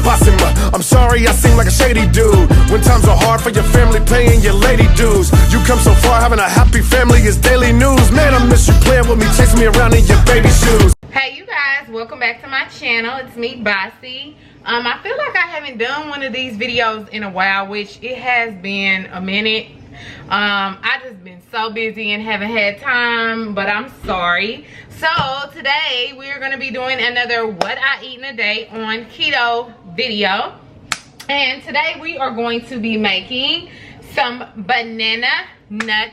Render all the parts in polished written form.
bossing my. I'm sorry I seem like a shady dude. When times are hard for your family, paying your lady dues. You come so far, having a happy family is daily news. Man, I miss you playing with me, chasing me around in your baby shoes. Hey you guys, welcome back to my channel. It's me, Bossy. I feel like I haven't done one of these videos in a while, which it has been a minute. I just been so busy and haven't had time, but I'm sorry. So today we're going to be doing another what I eat in a day on keto video, and today we are going to be making some banana nut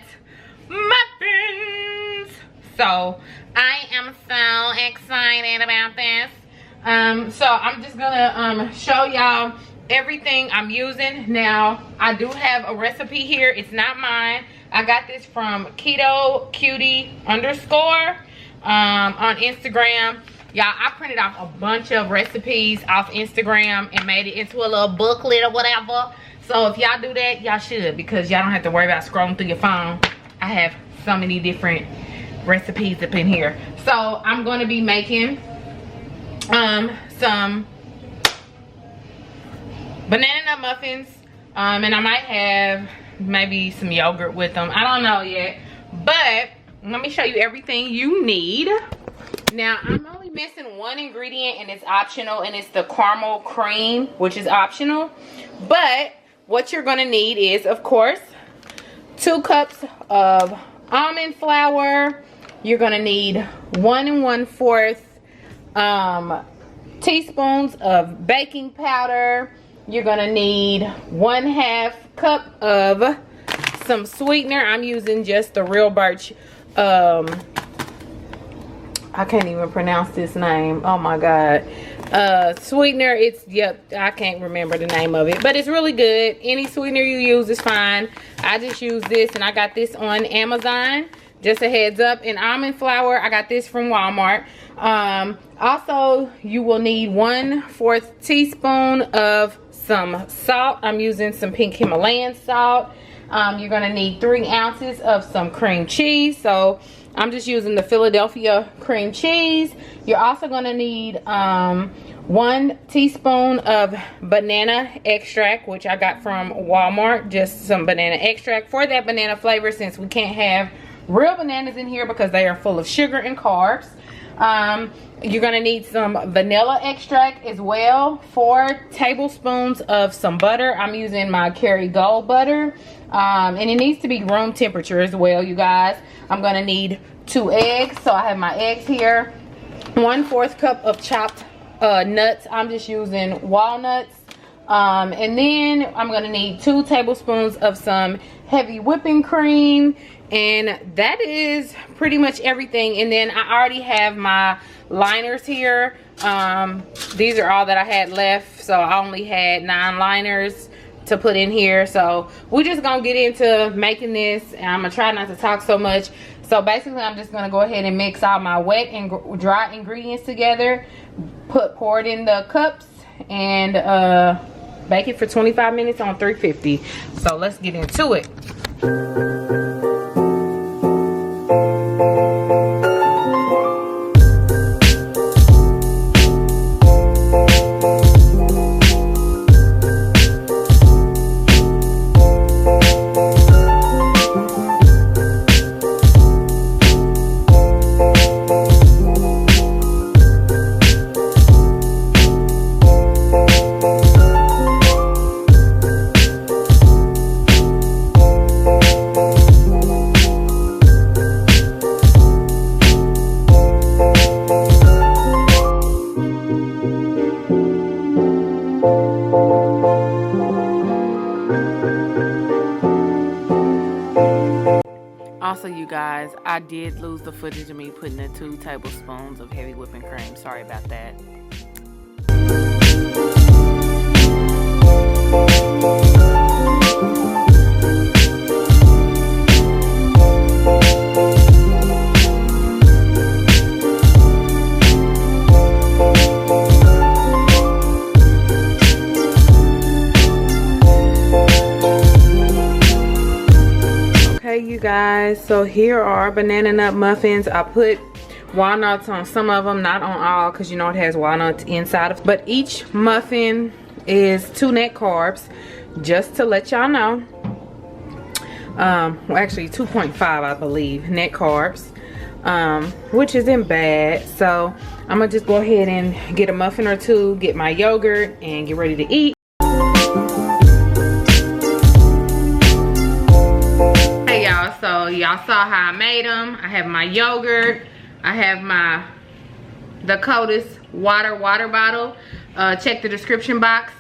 muffins. So I am so excited about this. So I'm just gonna show y'all everything I'm using. Now I do have a recipe here. It's not mine. I got this from Keto Cutie _ on Instagram. Y'all, I printed off a bunch of recipes off Instagram and made it into a little booklet or whatever. So if y'all do that, y'all should, because y'all don't have to worry about scrolling through your phone. I have so many different recipes up in here. So I'm going to be making some banana nut muffins, and I might have maybe some yogurt with them. I don't know yet, but let me show you everything you need. Now I'm only missing one ingredient, and it's optional, and it's the caramel cream, which is optional. But what you're gonna need is, of course, 2 cups of almond flour. You're gonna need 1 1/4 teaspoons of baking powder. You're gonna need 1/2 cup of some sweetener. I'm using just the real birch. I can't even pronounce this name. Oh my god. Sweetener. It's, yep, I can't remember the name of it, but it's really good. Any sweetener you use is fine. I just use this, and I got this on Amazon. Just a heads up. And almond flour, I got this from Walmart. Also, you will need 1/4 teaspoon of some salt. I'm using some pink Himalayan salt. You're gonna need 3 ounces of some cream cheese. So I'm just using the Philadelphia cream cheese. You're also gonna need 1 teaspoon of banana extract, which I got from Walmart. Just some banana extract for that banana flavor, since we can't have real bananas in here because they are full of sugar and carbs. You're gonna need some vanilla extract as well. 4 tablespoons of some butter. I'm using my Kerrygold butter, and it needs to be room temperature as well, you guys. I'm gonna need 2 eggs, so I have my eggs here. 1/4 cup of chopped nuts. I'm just using walnuts. And then I'm gonna need 2 tablespoons of some heavy whipping cream, and that is pretty much everything. And then I already have my liners here. These are all that I had left, so I only had 9 liners to put in here. So we're just gonna get into making this, and I'm gonna try not to talk so much. So basically I'm just gonna go ahead and mix all my wet and dry ingredients together, pour it in the cups, and bake it for 25 minutes on 350. So let's get into it. Also, you guys, I did lose the footage of me putting the 2 tablespoons of heavy whipping cream. Sorry about that. Okay, you guys, so here are banana nut muffins. I put walnuts on some of them, not on all, because you know it has walnuts inside of. But each muffin is 2 net carbs, just to let y'all know. Well, actually 2.5, I believe, net carbs, which isn't bad. So I'm gonna just go ahead and get a muffin or 2, get my yogurt, and get ready to eat. Hey y'all, so y'all saw how I made them. I have my yogurt, I have the Keto water bottle. Check the description box.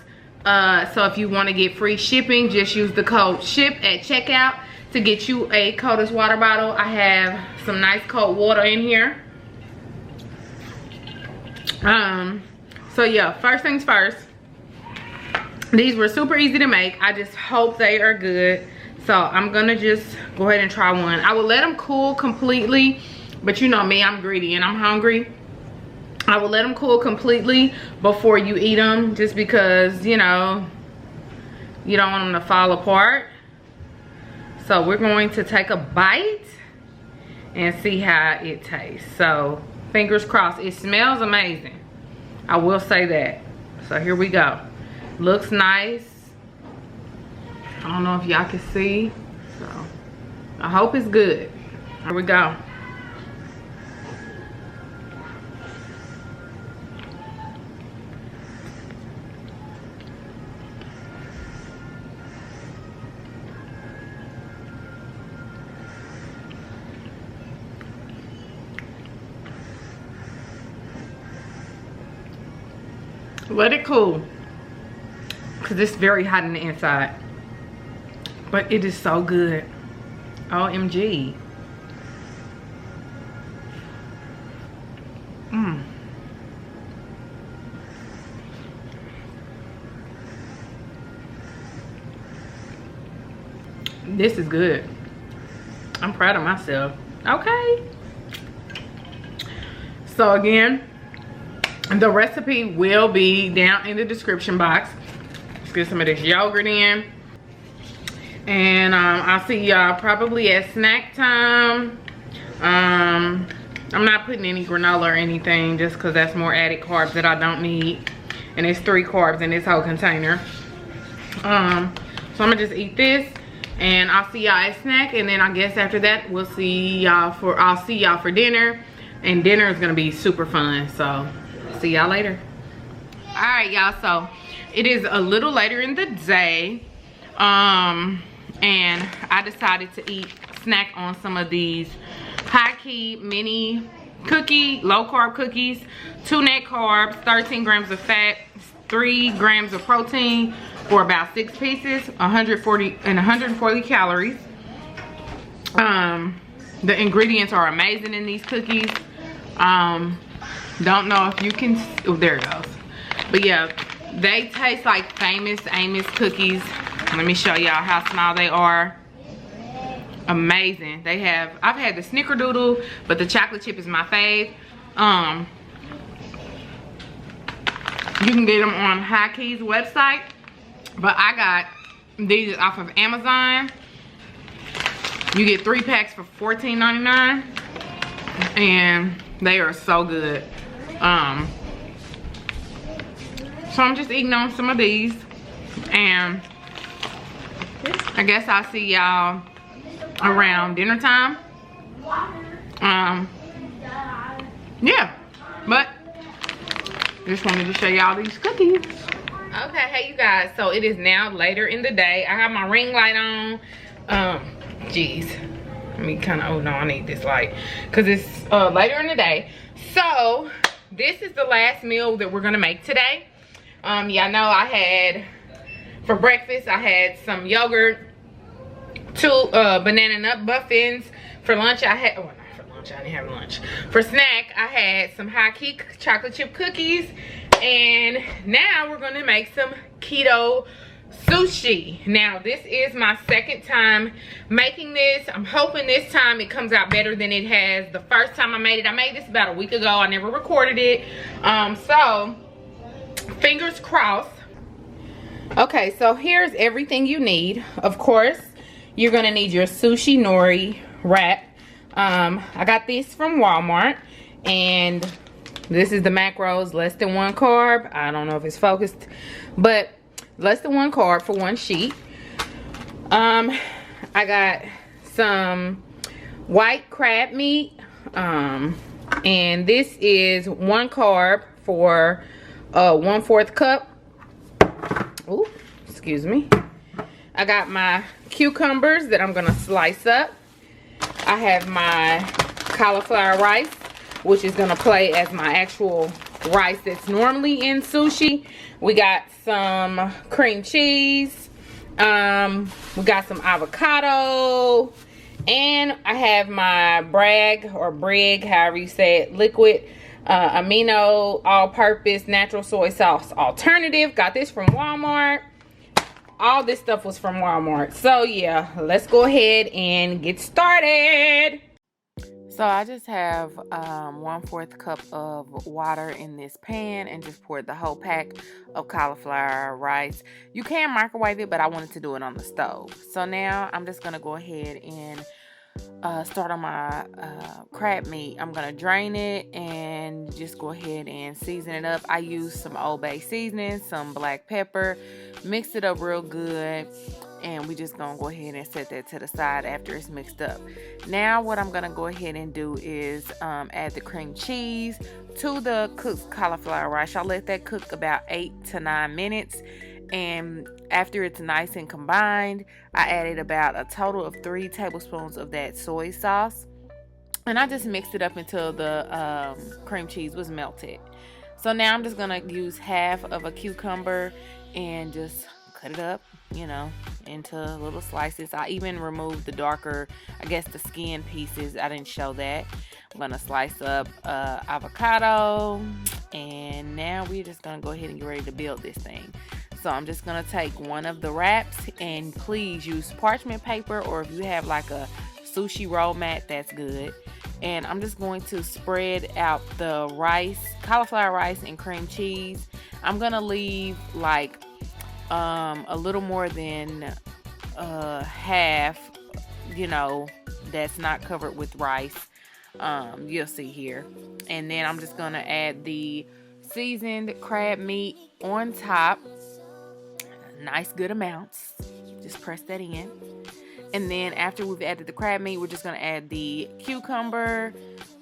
So if you want to get free shipping, just use the code SHIP at checkout to get you a Keto water bottle. I have some nice cold water in here. So yeah, first things first, these were super easy to make. I just hope they are good. So I'm gonna just go ahead and try one. I will let them cool completely, but you know me, I'm greedy and I'm hungry. I will let them cool completely before you eat them, just because, you know, you don't want them to fall apart. So we're going to take a bite and see how it tastes. So fingers crossed. It smells amazing, I will say that. So here we go. Looks nice. I don't know if y'all can see, so I hope it's good. Here we go. Let it cool, because it's very hot in the inside, but it is so good. OMG. This is good. I'm proud of myself. Okay. So again, the recipe will be down in the description box. Let's get some of this yogurt in. And I'll see y'all probably at snack time. I'm not putting any granola or anything, just because that's more added carbs that I don't need. And it's 3 carbs in this whole container. So I'm gonna just eat this, and I'll see y'all at snack. And then I guess after that, I'll see y'all for dinner. And dinner is gonna be super fun, so see y'all later. All right, y'all, so it is a little later in the day, and I decided to snack on some of these high-key mini low carb cookies. 2 net carbs, 13 grams of fat, 3 grams of protein for about 6 pieces, 140 calories. The ingredients are amazing in these cookies. Don't know if you can, oh, there it goes. But yeah, they taste like Famous Amos cookies. Let me show y'all how small they are. Amazing. I've had the snickerdoodle, but the chocolate chip is my fave. You can get them on High Key's website, but I got these off of Amazon. You get 3 packs for $14.99, and they are so good. So I'm just eating on some of these, and I guess I'll see y'all around dinner time. Yeah, but just wanted to show y'all these cookies. Okay, hey you guys, so it is now later in the day. I have my ring light on. Geez, let me kind of, oh no, I need this light because it's later in the day. So this is the last meal that we're gonna make today. Y'all know I had, for breakfast, I had some yogurt, 2 banana nut muffins. For lunch, I had, oh, not for lunch, I didn't have lunch. For snack, I had some High Key chocolate chip cookies. And now we're gonna make some keto sushi. Now, this is my 2nd time making this. I'm hoping this time it comes out better than it has the first time I made it. I made this about a week ago. I never recorded it. So, fingers crossed. Okay, so here's everything you need. Of course, you're gonna need your sushi nori wrap. I got this from Walmart. And this is the macros, less than 1 carb. I don't know if it's focused, but less than 1 carb for 1 sheet. I got some white crab meat, and this is 1 carb for 1/4 cup. Ooh, excuse me. I got my cucumbers that I'm gonna slice up. I have my cauliflower rice, which is gonna play as my actual rice that's normally in sushi. We got some cream cheese. We got some avocado. And I have my Bragg or Brig, however you say it, liquid amino all-purpose natural soy sauce alternative. Got this from Walmart. All this stuff was from Walmart. So yeah, let's go ahead and get started. So I just have 1/4 cup of water in this pan and just poured the whole pack of cauliflower rice. You can microwave it, but I wanted to do it on the stove. So now I'm just gonna go ahead and start on my crab meat. I'm gonna drain it and just go ahead and season it up. I use some Old Bay seasoning, some black pepper, mix it up real good, and we just gonna go ahead and set that to the side after it's mixed up. Now what I'm gonna go ahead and do is add the cream cheese to the cooked cauliflower rice. I'll let that cook about 8 to 9 minutes. And after it's nice and combined, I added about a total of 3 tablespoons of that soy sauce. And I just mixed it up until the cream cheese was melted. So now I'm just going to use half of a cucumber and just cut it up, you know, into little slices. I even removed the darker, I guess the skin pieces. I didn't show that. I'm going to slice up avocado. And now we're just going to go ahead and get ready to build this thing. So I'm just going to take one of the wraps, and please use parchment paper, or if you have like a sushi roll mat, that's good. And I'm just going to spread out the rice, cauliflower rice and cream cheese. I'm going to leave like a little more than half, you know, that's not covered with rice. You'll see here. And then I'm just going to add the seasoned crab meat on top. Nice good amounts. Just press that in. And then after we've added the crab meat, we're just going to add the cucumber.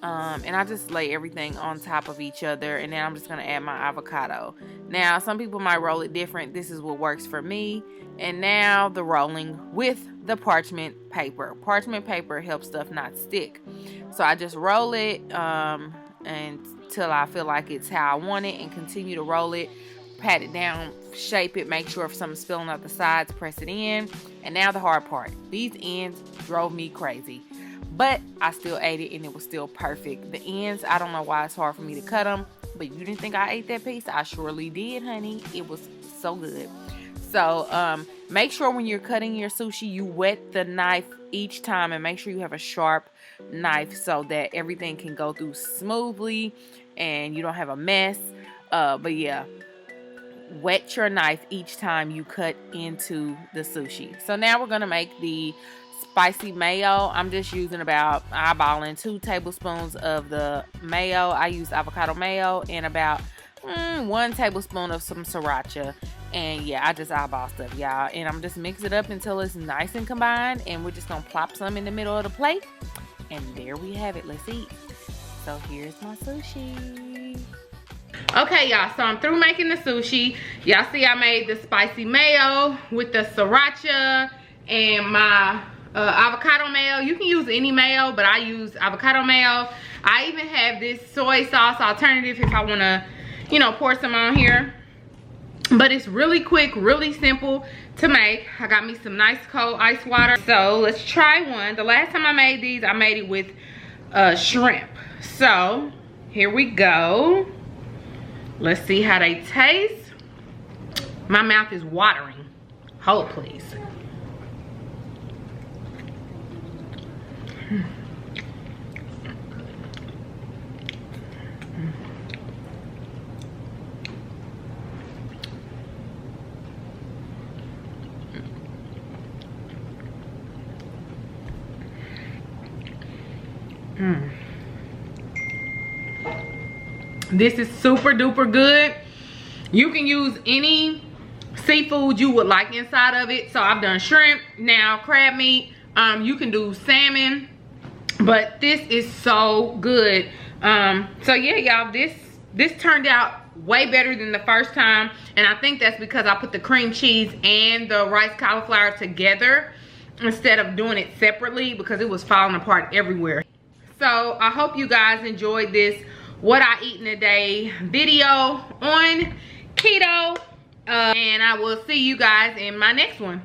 And I just lay everything on top of each other. And then I'm just going to add my avocado. Now, some people might roll it different. This is what works for me. And now the rolling with the parchment paper. Parchment paper helps stuff not stick. So I just roll it until I feel like it's how I want it, and continue to roll it. Pat it down, shape it, make sure if something's spilling out the sides, press it in. And now the hard part. These ends drove me crazy, but I still ate it and it was still perfect. The ends, I don't know why it's hard for me to cut them, but you didn't think I ate that piece? I surely did, honey. It was so good. So make sure when you're cutting your sushi, you wet the knife each time, and make sure you have a sharp knife so that everything can go through smoothly and you don't have a mess. But yeah, wet your knife each time you cut into the sushi. So now we're going to make the spicy mayo. I'm just using about eyeballing 2 tablespoons of the mayo. I use avocado mayo and about 1 tablespoon of some sriracha. And yeah, I just eyeball stuff, y'all. And I'm just mix it up until it's nice and combined. And we're just going to plop some in the middle of the plate. And there we have it. Let's eat. So here's my sushi. Okay, y'all, so I'm through making the sushi. Y'all see I made the spicy mayo with the sriracha and my avocado mayo. You can use any mayo, but I use avocado mayo. I even have this soy sauce alternative if I want to, you know, pour some on here. But it's really quick, really simple to make. I got me some nice cold ice water. So let's try one. The last time I made these, I made it with shrimp. So here we go. Let's see how they taste. My mouth is watering. Hold, please. This is super duper good. You can use any seafood you would like inside of it. So I've done shrimp, now crab meat. You can do salmon, but this is so good. So yeah, y'all, this turned out way better than the first time, and I think that's because I put the cream cheese and the rice cauliflower together instead of doing it separately, because it was falling apart everywhere. So I hope you guys enjoyed this what I eat in a day video on keto, and I will see you guys in my next one.